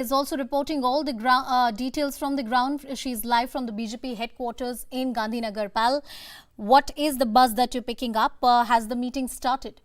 Is also reporting all the details from the ground. She's live from the BJP headquarters in Gandhinagar. Pal, what is the buzz that you're picking up? Has the meeting started?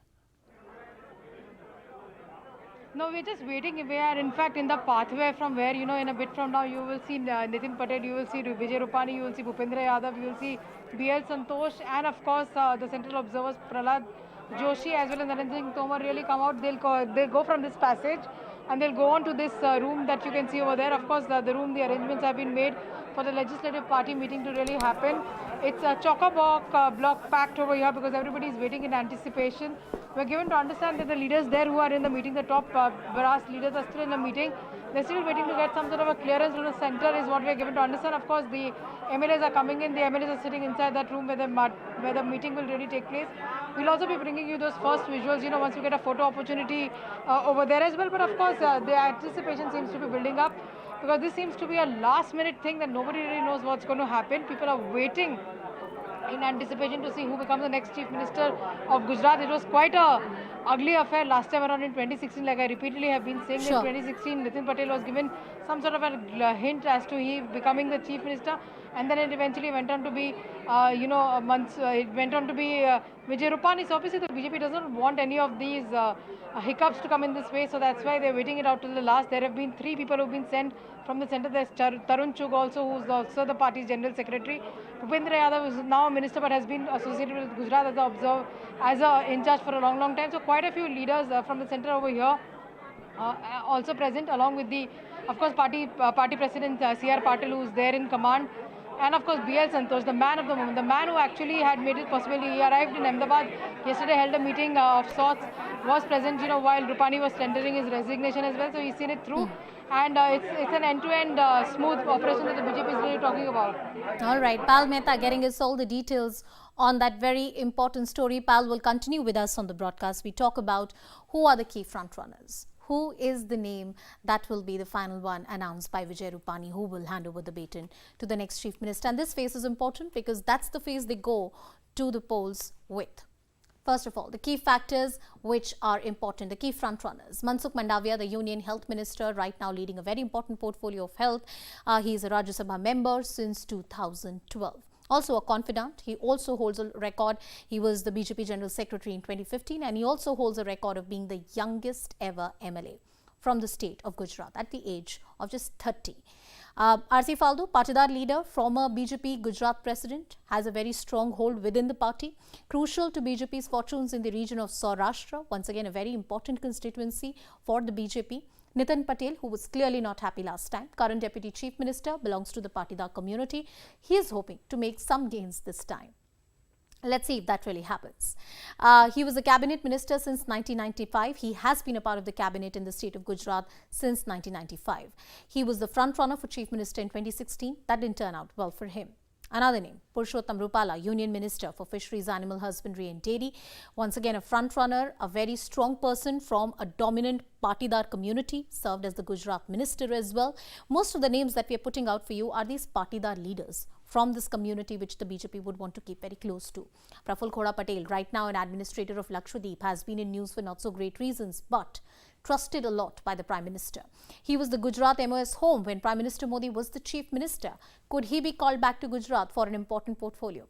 No, we're just waiting. We are in fact in the pathway from where, in a bit from now you will see Nitin Patel, you will see Vijay Rupani, you will see Bhupendra Yadav, you will see BL Santosh, and of course the central observers Prahlad Joshi as well as Narendra Singh Tomar really come out. They'll go from this passage and they'll go on to this room that you can see over there. Of course, the room, the arrangements have been made for the legislative party meeting to really happen. It's a chock-a-block block packed over here because everybody is waiting in anticipation. We're given to understand that the leaders there who are in the meeting, the top brass leaders are still in the meeting. They're still waiting to get some sort of a clearance from the center is what we're given to understand. Of course, the MLAs are coming in. The MLAs are sitting inside that room where the meeting will really take place. We'll also be bringing you those first visuals, once we get a photo opportunity over there as well. But of course, the anticipation seems to be building up because this seems to be a last minute thing that nobody really knows what's going to happen. People are waiting in anticipation to see who becomes the next Chief Minister of Gujarat. It was quite a ugly affair last time around in 2016. Like I repeatedly have been saying, Sure. in 2016, Nitin Patel was given some sort of a hint as to he becoming the Chief Minister, and then it eventually went on to be, it went on to be Vijay Rupani. So obviously the BJP doesn't want any of these hiccups to come in this way, so that's why they're waiting it out till the last. There have been 3 people who've been sent from the centre. There's Tarun Chugh also, who's also the party's General Secretary. Bhupendra Yadav is now a minister but has been associated with Gujarat as a in charge for a long time. So quite a few leaders from the centre over here also present, along with the, of course, party president C.R. Patil, who is there in command, and of course BL Santosh, the man of the moment, the man who actually had made it possible. He arrived in Ahmedabad yesterday, held a meeting of sorts, was present, while Rupani was tendering his resignation as well. So he's seen it through, and it's an end-to-end smooth operation that the BJP is really talking about. All right, Pal Mehta getting us all the details on that very important story. Pal will continue with us on the broadcast. We talk about who are the key frontrunners. Who is the name that will be the final one announced by Vijay Rupani, who will hand over the baton to the next Chief Minister? And this phase is important because that's the phase they go to the polls with. First of all, the key factors which are important, the key frontrunners. Mansukh Mandavia, the Union Health Minister, right now leading a very important portfolio of health. He is a Rajya Sabha member since 2012. Also a confidant. He also holds a record. He was the BJP General Secretary in 2015, and he also holds a record of being the youngest ever MLA from the state of Gujarat at the age of just 30. R.C. Faldo, Patidar leader, former BJP Gujarat president, has a very strong hold within the party. Crucial to BJP's fortunes in the region of Saurashtra, once again a very important constituency for the BJP. Nitin Patel, who was clearly not happy last time, current Deputy Chief Minister, belongs to the Patidar community. He is hoping to make some gains this time. Let's see if that really happens. He was a cabinet minister since 1995. He has been a part of the cabinet in the state of Gujarat since 1995. He was the front runner for Chief Minister in 2016. That didn't turn out well for him. Another name, Purushottam Rupala, Union Minister for Fisheries, Animal Husbandry and Dairy. Once again, a front runner, a very strong person from a dominant Patidar community, served as the Gujarat Minister as well. Most of the names that we are putting out for you are these Patidar leaders from this community which the BJP would want to keep very close to. Praful Khoda Patel, right now an administrator of Lakshadweep, has been in news for not so great reasons, but trusted a lot by the Prime Minister. He was the Gujarat MOS home when Prime Minister Modi was the Chief Minister. Could he be called back to Gujarat for an important portfolio?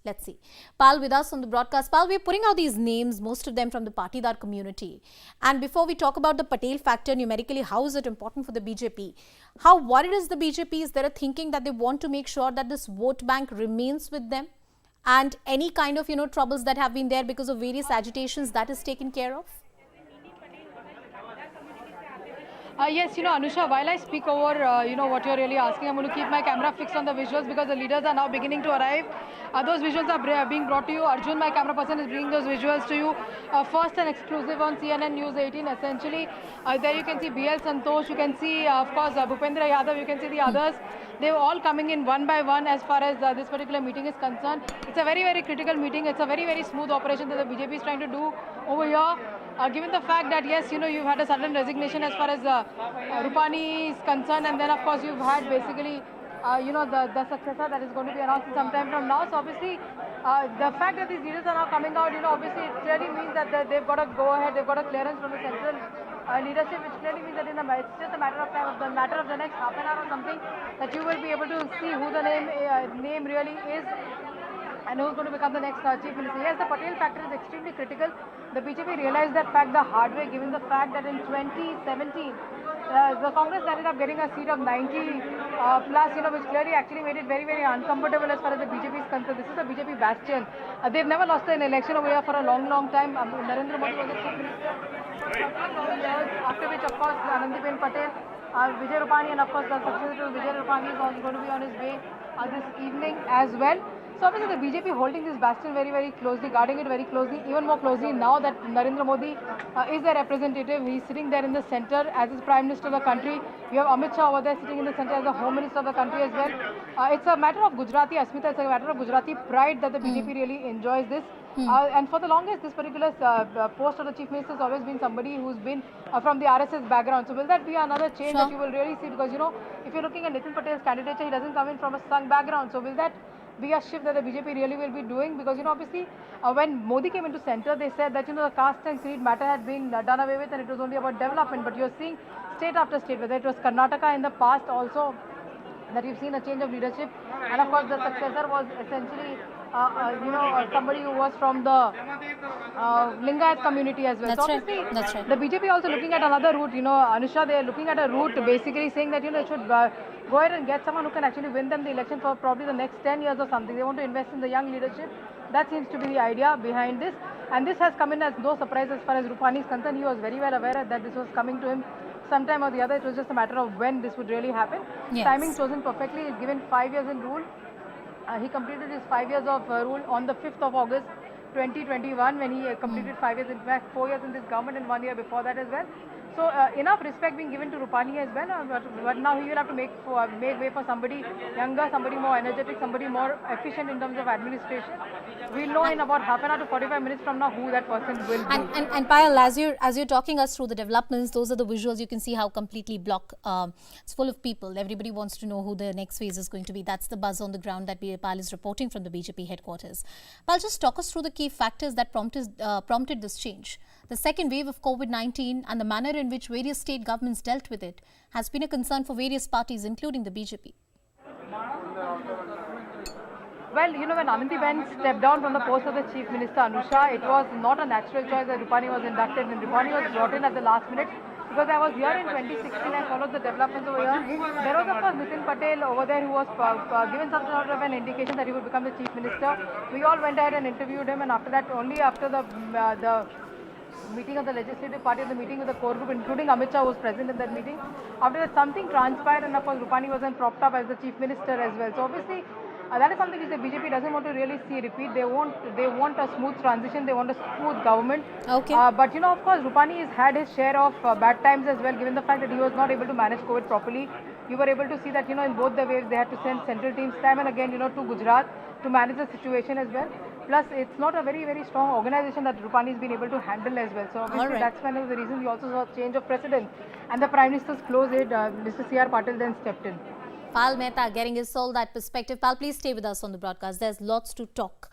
Let's see. Pal with us on the broadcast. Pal, we're putting out these names, most of them from the Patidar community. And before we talk about the Patel factor numerically, how is it important for the BJP? How worried is the BJP? Is there a thinking that they want to make sure that this vote bank remains with them? And any kind of, troubles that have been there because of various agitations, that is taken care of? Yes, Anusha, while I speak over, what you're really asking, I'm going to keep my camera fixed on the visuals because the leaders are now beginning to arrive. Those visuals are being brought to you. Arjun, my camera person, is bringing those visuals to you. First and exclusive on CNN News 18, essentially. There you can see BL Santosh, you can see, of course, Bhupendra Yadav, you can see the others. They're all coming in one by one as far as this particular meeting is concerned. It's a very, very critical meeting. It's a very, very smooth operation that the BJP is trying to do over here. Given the fact that, yes, you've had a sudden resignation as far as Rupani is concerned, and then, of course, you've had basically, the successor that is going to be announced sometime from now. So, obviously, the fact that these leaders are now coming out, obviously, it clearly means that they've got a go-ahead, they've got a clearance from the central leadership, which clearly means that it's just a matter of time, matter of the next half an hour or something, that you will be able to see who the name really is and who's going to become the next chief minister. Yes, the Patel factor is extremely critical. The BJP realized that fact the hard way, given the fact that in 2017, the Congress ended up getting a seat of 90 plus, which clearly actually made it very, very uncomfortable as far as the BJP is concerned. This is the BJP bastion. They've never lost an election over here for a long, long time. Narendra Modi was the chief minister for a couple of long years, after which, of course, Anandiben Patel, Vijay Rupani, and of course, the successor to Vijay Rupani is also going to be on his way this evening as well. So obviously the BJP holding this bastion very, very closely, guarding it very closely, even more closely now that Narendra Modi is their representative. He's sitting there in the center as his Prime Minister of the country. We have Amit Shah over there sitting in the center as the Home Minister of the country as well. It's a matter of Gujarati Asmita, it's a matter of Gujarati pride that the BJP really enjoys this. And for the longest, this particular post of the Chief Minister has always been somebody who's been from the RSS background. So will that be another change that you will really see? Because, if you're looking at Nitin Patel's candidature, he doesn't come in from a Sangh background. So will that be a shift that the BJP really will be doing? Because obviously when Modi came into center, they said that the caste and creed matter had been done away with and it was only about development. But you're seeing state after state, whether it was Karnataka in the past also, that you've seen a change of leadership, and of course the successor was essentially somebody who was from the Lingayat community as well. That's so right. obviously That's right. the BJP also looking at another route. Anusha, they are looking at a route basically saying that they should go ahead and get someone who can actually win them the election for probably the next 10 years or something. They want to invest in the young leadership. That seems to be the idea behind this, and this has come in as no surprise as far as Rupani is concerned. He was very well aware that this was coming to him sometime or the other. It was just a matter of when this would really happen. Yes. Timing chosen perfectly. He's given 5 years in rule. He completed his 5 years of rule on the 5th of August 2021 when he completed 5 years, in fact 4 years in this government and 1 year before that as well. So enough respect being given to Rupani as well, but now he will have to make way for somebody younger, somebody more energetic, somebody more efficient in terms of administration. We'll know in about half an hour to 45 minutes from now who that person will be. And Payal, as you're talking us through the developments, those are the visuals. You can see how completely it's full of people. Everybody wants to know who the next phase is going to be. That's the buzz on the ground that Payal is reporting from the BJP headquarters. Payal, just talk us through the key factors that prompted this change. The second wave of COVID-19 and the manner in which various state governments dealt with it has been a concern for various parties, including the BJP. Well, when Anandiben stepped down from the post of the Chief Minister, Anusha, it was not a natural choice that Rupani was inducted, and Rupani was brought in at the last minute. Because I was here in 2016, I followed the developments over here. There was, of course, Nitin Patel over there who was given some sort of an indication that he would become the Chief Minister. We all went ahead and interviewed him, and after that, only after the meeting of the legislative party, the meeting with the core group, including Amit Shah, was present in that meeting. After that, something transpired, and of course, Rupani was then propped up as the Chief Minister as well. So obviously, that is something which the BJP doesn't want to really see repeat. They want a smooth transition. They want a smooth government. Okay. But of course, Rupani has had his share of bad times as well, given the fact that he was not able to manage COVID properly. You were able to see that in both the waves they had to send central teams time and again to Gujarat to manage the situation as well. Plus, it's not a very, very strong organization that Rupani has been able to handle as well. So obviously, that's one of the reasons we also saw a change of precedent. And the Prime Minister's close aide, Mr. C.R. Patil, then stepped in. Payal Mehta getting his soul that perspective. Payal, please stay with us on the broadcast. There's lots to talk.